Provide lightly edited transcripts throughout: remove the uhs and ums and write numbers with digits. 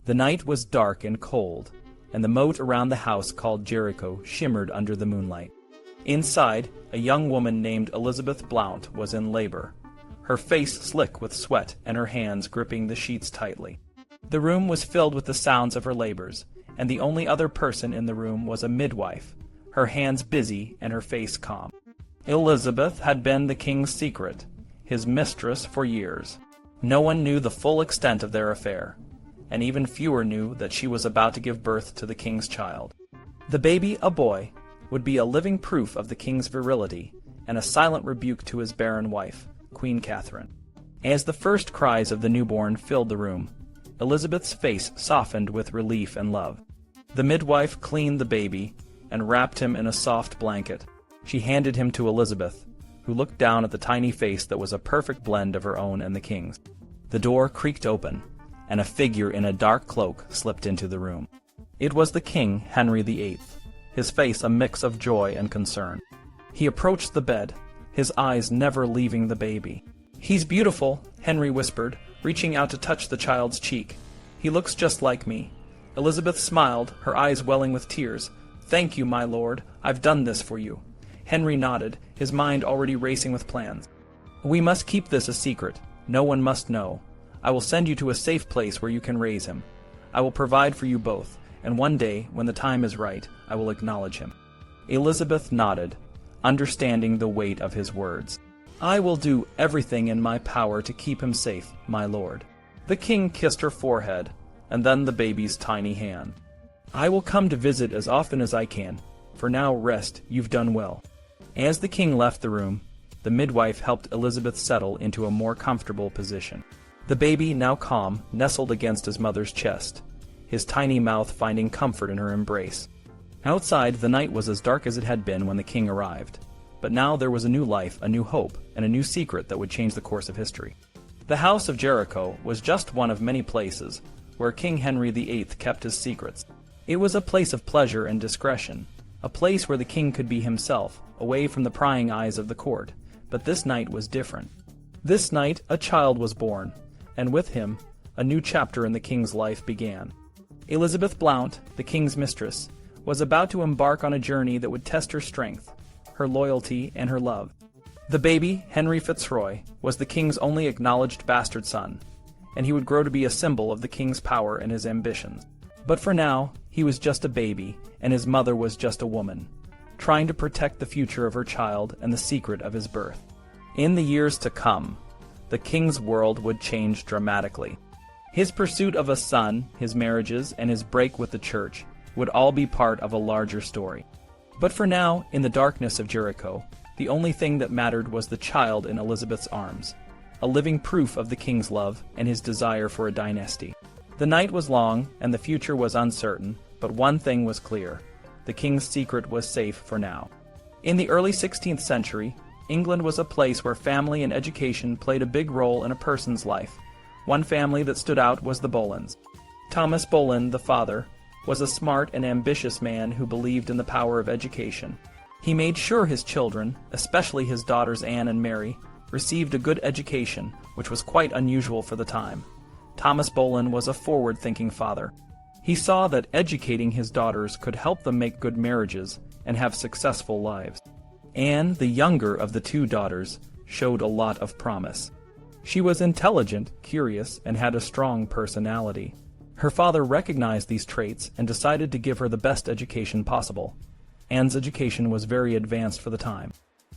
The night was dark and cold, and the moat around the house called Jericho shimmered under the moonlight. Inside, a young woman named Elizabeth Blount was in labor, her face slick with sweat and her hands gripping the sheets tightly. The room was filled with the sounds of her labors, and the only other person in the room was a midwife, her hands busy and her face calm. Elizabeth had been the king's secret, his mistress for years. No one knew the full extent of their affair, and even fewer knew that she was about to give birth to the king's child. The baby, a boy, would be a living proof of the king's virility and a silent rebuke to his barren wife, Queen Catherine. As the first cries of the newborn filled the room, Elizabeth's face softened with relief and love. The midwife cleaned the baby and wrapped him in a soft blanket. She handed him to Elizabeth, who looked down at the tiny face that was a perfect blend of her own and the king's. The door creaked open, and a figure in a dark cloak slipped into the room. It was the King Henry VIII, his face a mix of joy and concern. He approached the bed, his eyes never leaving the baby. "He's beautiful," Henry whispered, reaching out to touch the child's cheek. "He looks just like me." Elizabeth smiled, her eyes welling with tears. "Thank you, my lord. I've done this for you." Henry nodded, his mind already racing with plans. "We must keep this a secret. No one must know. I will send you to a safe place where you can raise him. I will provide for you both, and one day, when the time is right, I will acknowledge him." Elizabeth nodded, understanding the weight of his words. "I will do everything in my power to keep him safe, my lord." The king kissed her forehead, and then the baby's tiny hand. "I will come to visit as often as I can. For now, rest. You've done well." As the king left the room, the midwife helped Elizabeth settle into a more comfortable position. The baby, now calm, nestled against his mother's chest, his tiny mouth finding comfort in her embrace. Outside, the night was as dark as it had been when the king arrived. But now there was a new life, a new hope, and a new secret that would change the course of history. The house of Jericho was just one of many places where King Henry VIII kept his secrets. It was a place of pleasure and discretion, a place where the king could be himself, away from the prying eyes of the court. But this night was different. This night a child was born, and with him a new chapter in the king's life began. Elizabeth Blount, the king's mistress, was about to embark on a journey that would test her strength, her loyalty, and her love. The baby, Henry Fitzroy, was the king's only acknowledged bastard son, and he would grow to be a symbol of the king's power and his ambitions. But for now, he was just a baby, and his mother was just a woman, trying to protect the future of her child and the secret of his birth. In the years to come, the king's world would change dramatically. His pursuit of a son, his marriages, and his break with the church would all be part of a larger story. But for now, in the darkness of Jericho, the only thing that mattered was the child in Elizabeth's arms, a living proof of the king's love and his desire for a dynasty. The night was long, and the future was uncertain, but one thing was clear: the king's secret was safe for now. In the early 16th century, England was a place where family and education played a big role in a person's life. One family that stood out was the Boleyns. Thomas Boleyn, the father, was a smart and ambitious man who believed in the power of education. He made sure his children, especially his daughters Anne and Mary, received a good education, which was quite unusual for the time. Thomas Boleyn was a forward-thinking father. He saw that educating his daughters could help them make good marriages and have successful lives. Anne, the younger of the two daughters, showed a lot of promise. She was intelligent, curious, and had a strong personality. Her father recognized these traits and decided to give her the best education possible. Anne's education was very advanced for the time.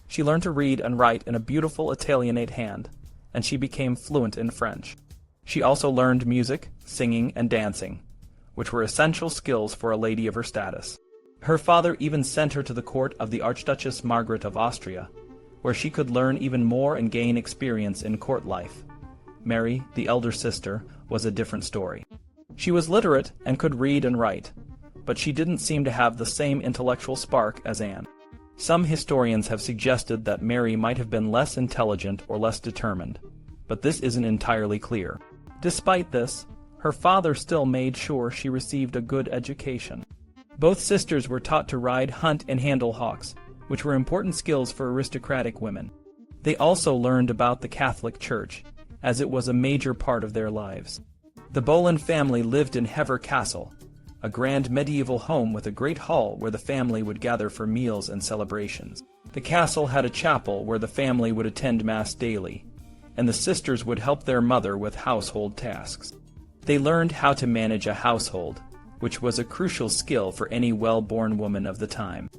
She learned to read and write in a beautiful Italianate hand, and she became fluent in French. She also learned music, singing, and dancing, which were essential skills for a lady of her status. Her father even sent her to the court of the Archduchess Margaret of Austria, where she could learn even more and gain experience in court life. Mary, the elder sister, was a different story. She was literate and could read and write, but she didn't seem to have the same intellectual spark as Anne. Some historians have suggested that Mary might have been less intelligent or less determined, but this isn't entirely clear. Despite this, her father still made sure she received a good education. Both sisters were taught to ride, hunt, and handle hawks, which were important skills for aristocratic women. They also learned about the Catholic Church, as it was a major part of their lives. The Boleyn family lived in Hever Castle, a grand medieval home with a great hall where the family would gather for meals and celebrations. The castle had a chapel where the family would attend mass daily, and the sisters would help their mother with household tasks. They learned how to manage a household, which was a crucial skill for any well-born woman of the time.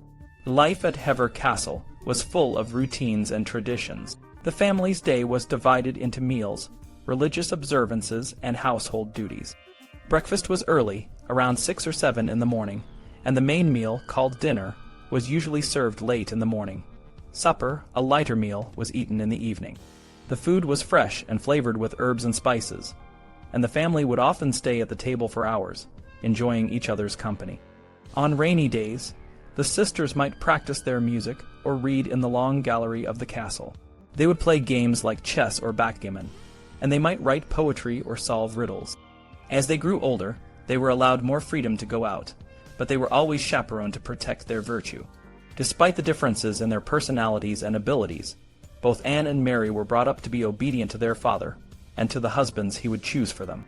Life at Hever Castle was full of routines and traditions. The family's day was divided into meals, religious observances, and household duties. Breakfast was early, around 6 or 7 in the morning, and the main meal, called dinner, was usually served late in the morning. Supper, a lighter meal, was eaten in the evening. The food was fresh and flavored with herbs and spices, and the family would often stay at the table for hours, enjoying each other's company. On rainy days, the sisters might practice their music or read in the long gallery of the castle. They would play games like chess or backgammon, and they might write poetry or solve riddles. As they grew older, they were allowed more freedom to go out, but they were always chaperoned to protect their virtue. Despite the differences in their personalities and abilities, both Anne and Mary were brought up to be obedient to their father and to the husbands he would choose for them.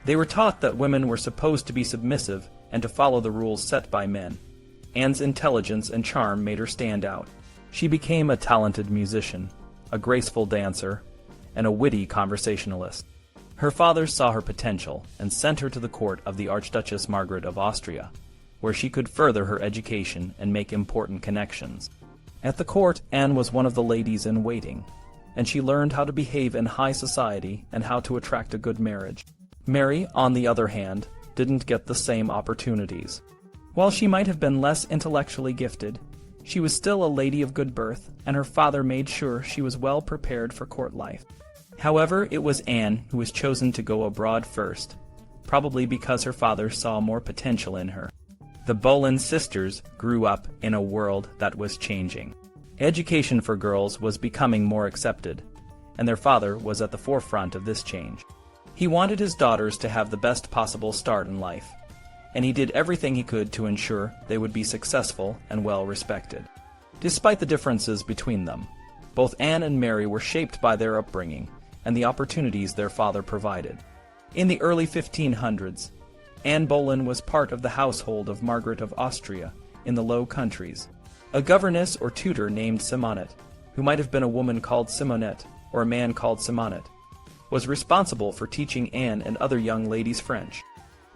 They were taught that women were supposed to be submissive and to follow the rules set by men. Anne's intelligence and charm made her stand out. She became a talented musician, a graceful dancer, and a witty conversationalist. Her father saw her potential and sent her to the court of the Archduchess Margaret of Austria, where she could further her education and make important connections. At the court, Anne was one of the ladies in waiting, and she learned how to behave in high society and how to attract a good marriage. Mary, on the other hand, didn't get the same opportunities. While she might have been less intellectually gifted, she was still a lady of good birth, and her father made sure she was well prepared for court life. However, it was Anne who was chosen to go abroad first, probably because her father saw more potential in her. The Boleyn sisters grew up in a world that was changing. Education for girls was becoming more accepted, and their father was at the forefront of this change. He wanted his daughters to have the best possible start in life, and he did everything he could to ensure they would be successful and well respected. Despite the differences between them, both Anne and Mary were shaped by their upbringing and the opportunities their father provided. In the early 1500s, Anne Boleyn was part of the household of Margaret of Austria in the Low Countries. A governess or tutor named Simonette, who might have been a woman called Simonette or a man called Simonette, was responsible for teaching Anne and other young ladies French.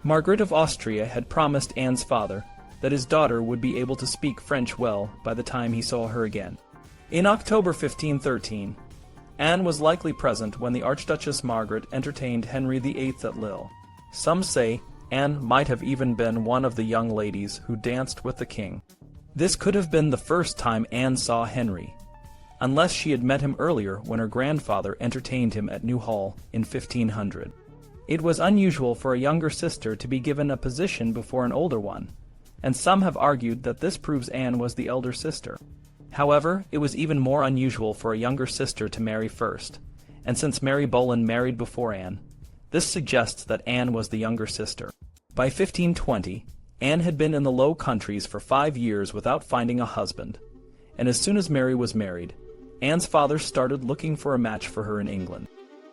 Margaret of Austria had promised Anne's father that his daughter would be able to speak French well by the time he saw her again. In October 1513, Anne was likely present when the Archduchess Margaret entertained Henry VIII at Lille. Some say Anne might have even been one of the young ladies who danced with the king. This could have been the first time Anne saw Henry, unless she had met him earlier when her grandfather entertained him at Newhall in 1500. It was unusual for a younger sister to be given a position before an older one, and some have argued that this proves Anne was the elder sister. However, it was even more unusual for a younger sister to marry first, and since Mary Boleyn married before Anne, this suggests that Anne was the younger sister. By 1520, Anne had been in the Low Countries for 5 years without finding a husband, and as soon as Mary was married, Anne's father started looking for a match for her in England.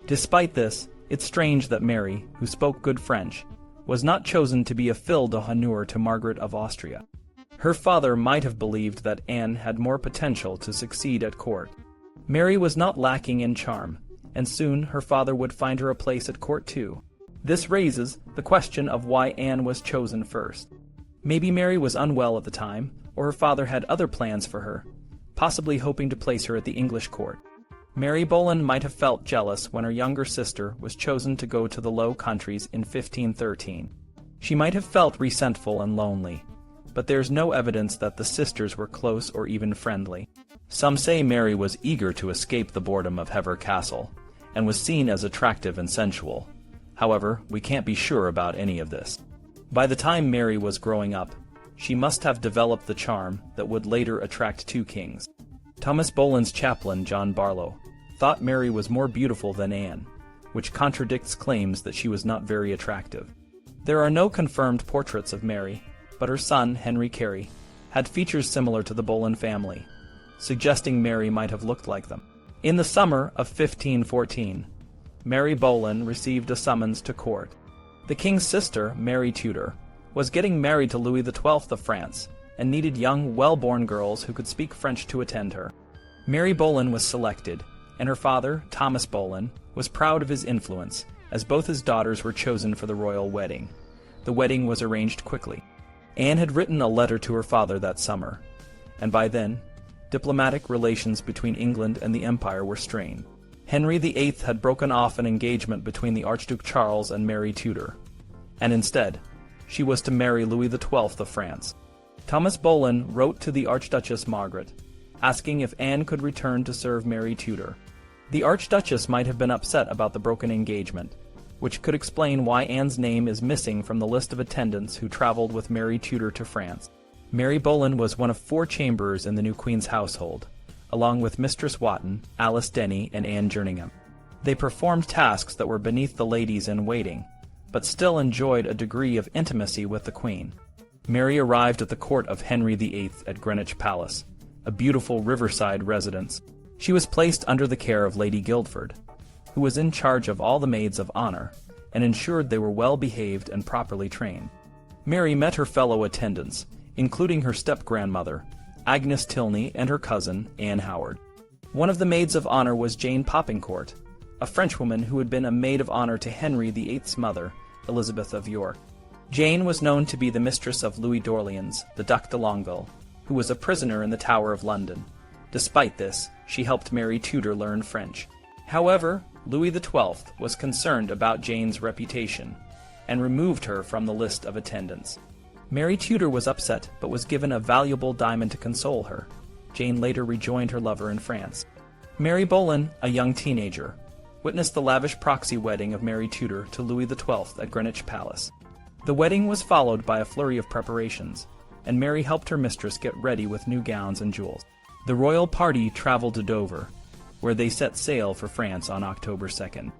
Despite this, it's strange that Mary, who spoke good French, was not chosen to be a fille d'honneur to Margaret of Austria. Her father might have believed that Anne had more potential to succeed at court. Mary was not lacking in charm, and soon her father would find her a place at court too. This raises the question of why Anne was chosen first. Maybe Mary was unwell at the time, or her father had other plans for her, possibly hoping to place her at the English court. Mary Boleyn might have felt jealous when her younger sister was chosen to go to the Low Countries in 1513. She might have felt resentful and lonely, but there's no evidence that the sisters were close or even friendly. Some say Mary was eager to escape the boredom of Hever Castle, and was seen as attractive and sensual. However, we can't be sure about any of this. By the time Mary was growing up, she must have developed the charm that would later attract 2 kings. Thomas Boleyn's chaplain, John Barlow, thought Mary was more beautiful than Anne, which contradicts claims that she was not very attractive. There are no confirmed portraits of Mary, but her son, Henry Carey, had features similar to the Boleyn family, suggesting Mary might have looked like them. In the summer of 1514, Mary Boleyn received a summons to court. The king's sister, Mary Tudor, was getting married to Louis XII of France and needed young, well-born girls who could speak French to attend her. Mary Boleyn was selected, and her father, Thomas Boleyn, was proud of his influence, as both his daughters were chosen for the royal wedding. The wedding was arranged quickly. Anne had written a letter to her father that summer, and by then, diplomatic relations between England and the Empire were strained. Henry VIII had broken off an engagement between the Archduke Charles and Mary Tudor, and instead, she was to marry Louis XII of France. Thomas Boleyn wrote to the Archduchess Margaret, asking if Anne could return to serve Mary Tudor. The Archduchess might have been upset about the broken engagement, which could explain why Anne's name is missing from the list of attendants who traveled with Mary Tudor to France. Mary Boleyn was one of 4 chamberers in the new Queen's household, along with Mistress Wotton, Alice Denny, and Anne Jerningham. They performed tasks that were beneath the ladies in waiting, but still enjoyed a degree of intimacy with the Queen. Mary arrived at the court of Henry VIII at Greenwich Palace, a beautiful riverside residence. She was placed under the care of Lady Guildford, who was in charge of all the maids of honor, and ensured they were well behaved and properly trained. Mary met her fellow attendants, including her step-grandmother, Agnes Tilney, and her cousin, Anne Howard. One of the maids of honor was Jane Poppincourt, a Frenchwoman who had been a maid of honor to Henry VIII's mother, Elizabeth of York. Jane was known to be the mistress of Louis d'Orleans, the Duc de Longueville, who was a prisoner in the Tower of London. Despite this, she helped Mary Tudor learn French. However, Louis XII was concerned about Jane's reputation and removed her from the list of attendants. Mary Tudor was upset but was given a valuable diamond to console her. Jane later rejoined her lover in France. Mary Boleyn, a young teenager, witnessed the lavish proxy wedding of Mary Tudor to Louis XII at Greenwich Palace. The wedding was followed by a flurry of preparations, and Mary helped her mistress get ready with new gowns and jewels. The royal party traveled to Dover, where they set sail for France on October 2nd.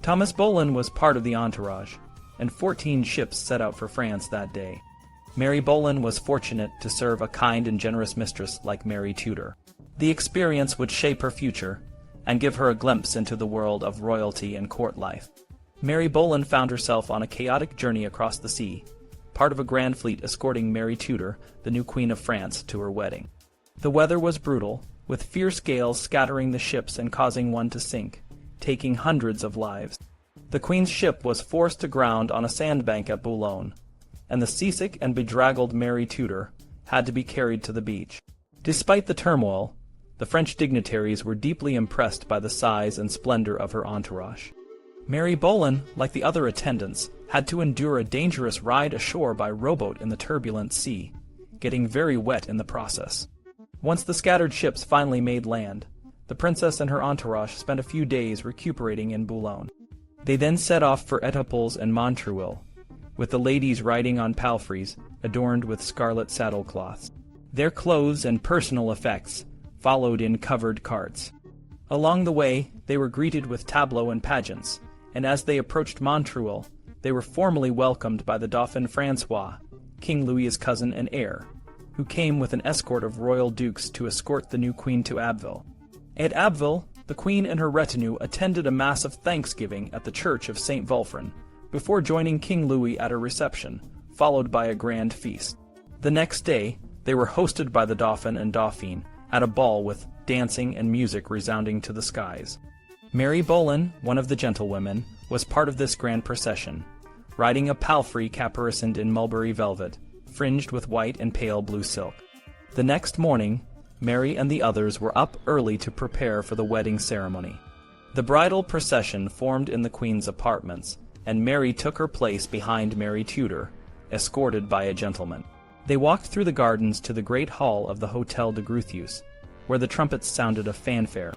Thomas Boleyn was part of the entourage, and 14 ships set out for France that day. Mary Boleyn was fortunate to serve a kind and generous mistress like Mary Tudor. The experience would shape her future and give her a glimpse into the world of royalty and court life. Mary Boleyn found herself on a chaotic journey across the sea, part of a grand fleet escorting Mary Tudor, the new Queen of France, to her wedding. The weather was brutal, with fierce gales scattering the ships and causing one to sink, taking hundreds of lives. The Queen's ship was forced to ground on a sandbank at Boulogne, and the seasick and bedraggled Mary Tudor had to be carried to the beach. Despite the turmoil, the French dignitaries were deeply impressed by the size and splendor of her entourage. Mary Boleyn, like the other attendants, had to endure a dangerous ride ashore by rowboat in the turbulent sea, getting very wet in the process. Once the scattered ships finally made land, the princess and her entourage spent a few days recuperating in Boulogne. They then set off for Etaples and Montreuil, with the ladies riding on palfreys adorned with scarlet saddlecloths. Their clothes and personal effects followed in covered carts. Along the way, they were greeted with tableaux and pageants, and as they approached Montreuil, they were formally welcomed by the Dauphin François, King Louis's cousin and heir, who came with an escort of royal dukes to escort the new queen to Abbeville. At Abbeville, the queen and her retinue attended a mass of thanksgiving at the church of St. Wulfran, before joining King Louis at a reception, followed by a grand feast. The next day, they were hosted by the Dauphin and Dauphine at a ball with dancing and music resounding to the skies. Mary Boleyn, one of the gentlewomen, was part of this grand procession, riding a palfrey caparisoned in mulberry velvet, fringed with white and pale blue silk. The next morning, Mary and the others were up early to prepare for the wedding ceremony. The bridal procession formed in the Queen's apartments, and Mary took her place behind Mary Tudor, escorted by a gentleman. They walked through the gardens to the great hall of the Hôtel de Gruthius, where the trumpets sounded a fanfare.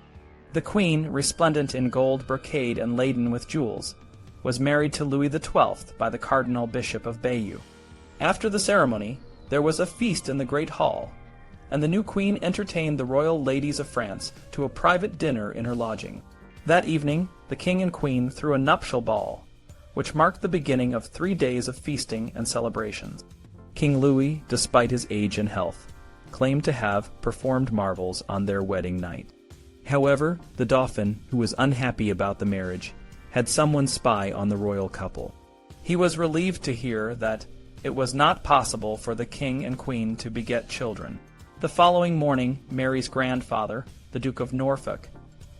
The Queen, resplendent in gold brocade and laden with jewels, was married to Louis XII by the Cardinal Bishop of Bayeux. After the ceremony, there was a feast in the great hall, and the new Queen entertained the royal ladies of France to a private dinner in her lodging. That evening, the King and Queen threw a nuptial ball, which marked the beginning of 3 days of feasting and celebrations. King Louis, despite his age and health, claimed to have performed marvels on their wedding night. However, the Dauphin, who was unhappy about the marriage, had someone spy on the royal couple. He was relieved to hear that it was not possible for the king and queen to beget children. The following morning, Mary's grandfather, the Duke of Norfolk,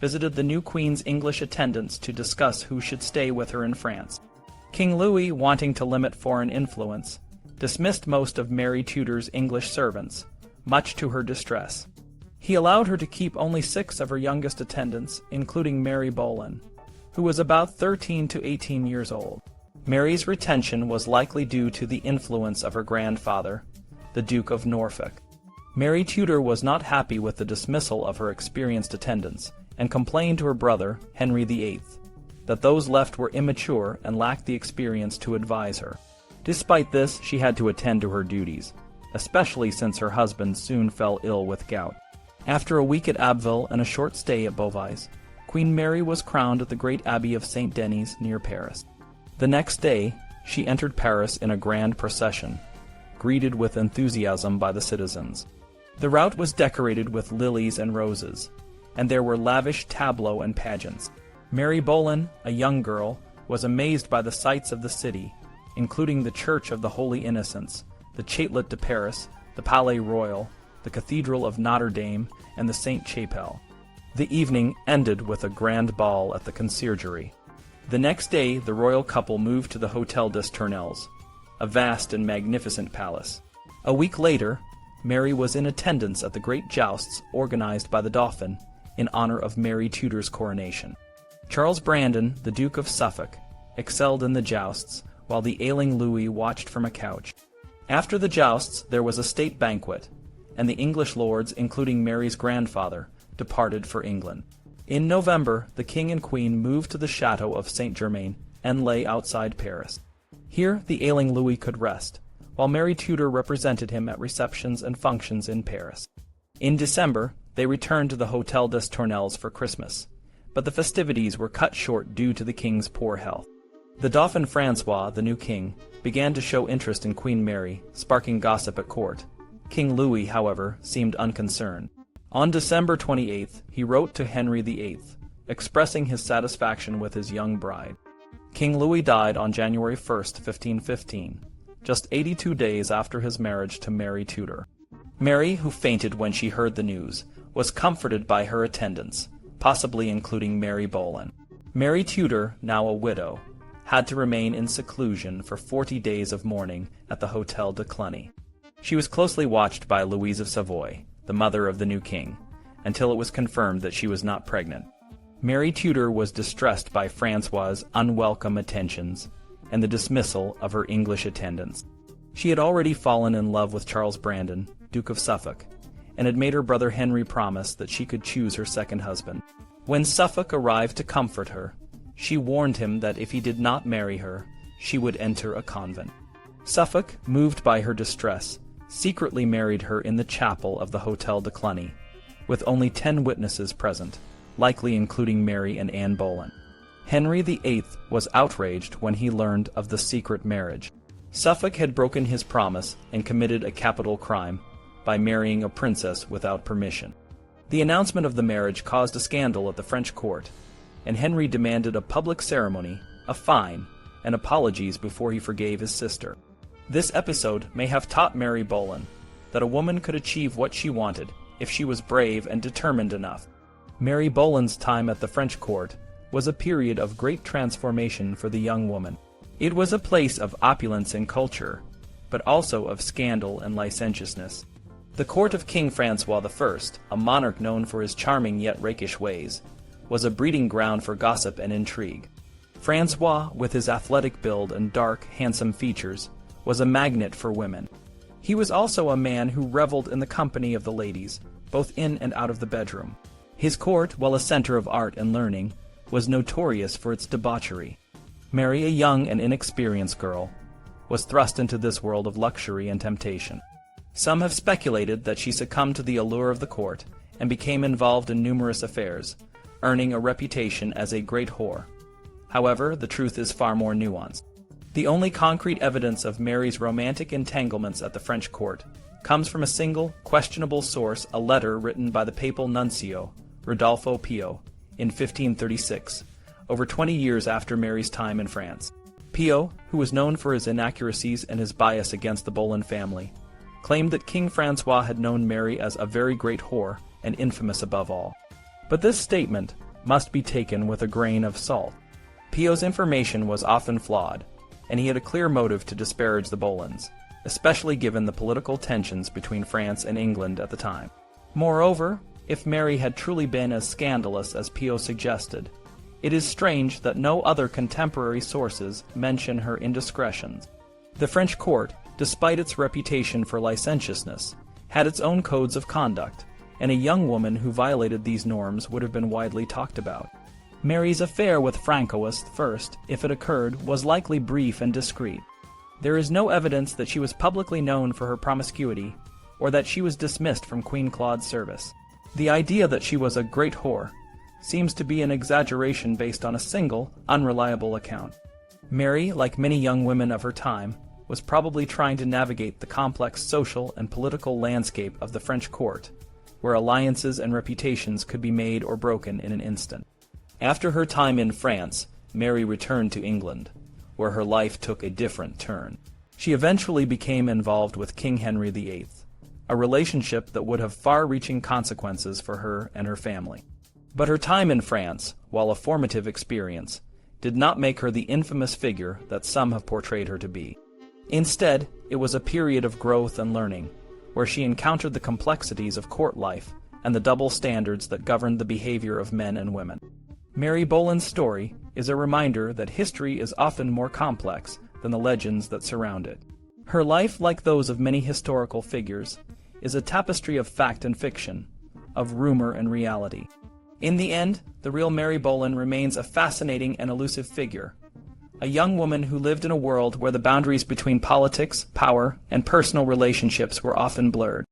visited the new queen's English attendants to discuss who should stay with her in France. King Louis, wanting to limit foreign influence, dismissed most of Mary Tudor's English servants, much to her distress. He allowed her to keep only 6 of her youngest attendants, including Mary Boleyn, who was about 13 to 18 years old. Mary's retention was likely due to the influence of her grandfather, the Duke of Norfolk. Mary Tudor was not happy with the dismissal of her experienced attendants, and complained to her brother, Henry VIII, that those left were immature and lacked the experience to advise her. Despite this, she had to attend to her duties, especially since her husband soon fell ill with gout. After a week at Abbeville and a short stay at Beauvais, Queen Mary was crowned at the great abbey of St. Denis near Paris. The next day, she entered Paris in a grand procession, greeted with enthusiasm by the citizens. The route was decorated with lilies and roses, and there were lavish tableaux and pageants. Mary Boleyn, a young girl, was amazed by the sights of the city, including the Church of the Holy Innocents, the Châtelet de Paris, the Palais Royal, the Cathedral of Notre Dame, and the Saint Chapelle. The evening ended with a grand ball at the Conciergerie. The next day, the royal couple moved to the Hôtel des Tournelles, a vast and magnificent palace. A week later, Mary was in attendance at the great jousts organized by the Dauphin in honor of Mary Tudor's coronation. Charles Brandon, the Duke of Suffolk, excelled in the jousts, while the ailing Louis watched from a couch. After the jousts, there was a state banquet, and the English lords, including Mary's grandfather, departed for England. In November, the king and queen moved to the chateau of Saint-Germain and lay outside Paris. Here, the ailing Louis could rest, while Mary Tudor represented him at receptions and functions in Paris. In December, they returned to the Hôtel des Tournelles for Christmas, but the festivities were cut short due to the king's poor health. The Dauphin Francois, the new king, began to show interest in Queen Mary, sparking gossip at court. King Louis, however, seemed unconcerned. On December 28th, he wrote to Henry VIII, expressing his satisfaction with his young bride. King Louis died on January 1st, 1515, just 82 days after his marriage to Mary Tudor. Mary, who fainted when she heard the news, was comforted by her attendants, possibly including Mary Boleyn. Mary Tudor, now a widow, had to remain in seclusion for 40 days of mourning at the Hôtel de Cluny. She was closely watched by Louise of Savoy, the mother of the new king, until it was confirmed that she was not pregnant. Mary Tudor was distressed by Francois's unwelcome attentions and the dismissal of her English attendants. She had already fallen in love with Charles Brandon, Duke of Suffolk, and had made her brother Henry promise that she could choose her second husband. When Suffolk arrived to comfort her, she warned him that if he did not marry her, she would enter a convent. Suffolk, moved by her distress, secretly married her in the chapel of the Hôtel de Cluny, with only 10 witnesses present, likely including Mary and Anne Boleyn. Henry VIII was outraged when he learned of the secret marriage. Suffolk had broken his promise and committed a capital crime by marrying a princess without permission. The announcement of the marriage caused a scandal at the French court, and Henry demanded a public ceremony, a fine, and apologies before he forgave his sister. This episode may have taught Mary Boleyn that a woman could achieve what she wanted if she was brave and determined enough. Mary Boleyn's time at the French court was a period of great transformation for the young woman. It was a place of opulence and culture, but also of scandal and licentiousness. The court of King Francois I, a monarch known for his charming yet rakish ways, was a breeding ground for gossip and intrigue. Francois, with his athletic build and dark, handsome features, was a magnet for women. He was also a man who reveled in the company of the ladies, both in and out of the bedroom. His court, while a center of art and learning, was notorious for its debauchery. Mary, a young and inexperienced girl, was thrust into this world of luxury and temptation. Some have speculated that she succumbed to the allure of the court and became involved in numerous affairs, earning a reputation as a great whore. However, the truth is far more nuanced. The only concrete evidence of Mary's romantic entanglements at the French court comes from a single, questionable source, a letter written by the papal nuncio, Rodolfo Pio, in 1536, over 20 years after Mary's time in France. Pio, who was known for his inaccuracies and his bias against the Boleyn family, claimed that King Francois had known Mary as a very great whore and infamous above all. But this statement must be taken with a grain of salt. Pio's information was often flawed, and he had a clear motive to disparage the Boleyns, especially given the political tensions between France and England at the time. Moreover, if Mary had truly been as scandalous as Pio suggested, it is strange that no other contemporary sources mention her indiscretions. The French court, despite its reputation for licentiousness, had its own codes of conduct, and a young woman who violated these norms would have been widely talked about. Mary's affair with Francois I, if it occurred, was likely brief and discreet. There is no evidence that she was publicly known for her promiscuity, or that she was dismissed from Queen Claude's service. The idea that she was a great whore seems to be an exaggeration based on a single, unreliable account. Mary, like many young women of her time, was probably trying to navigate the complex social and political landscape of the French court, where alliances and reputations could be made or broken in an instant. After her time in France, Mary returned to England, where her life took a different turn. She eventually became involved with King Henry VIII, a relationship that would have far-reaching consequences for her and her family. But her time in France, while a formative experience, did not make her the infamous figure that some have portrayed her to be. Instead, it was a period of growth and learning, where she encountered the complexities of court life and the double standards that governed the behavior of men and women. Mary Boleyn's story is a reminder that history is often more complex than the legends that surround it. Her life, like those of many historical figures, is a tapestry of fact and fiction, of rumor and reality. In the end, the real Mary Boleyn remains a fascinating and elusive figure, a young woman who lived in a world where the boundaries between politics, power, and personal relationships were often blurred.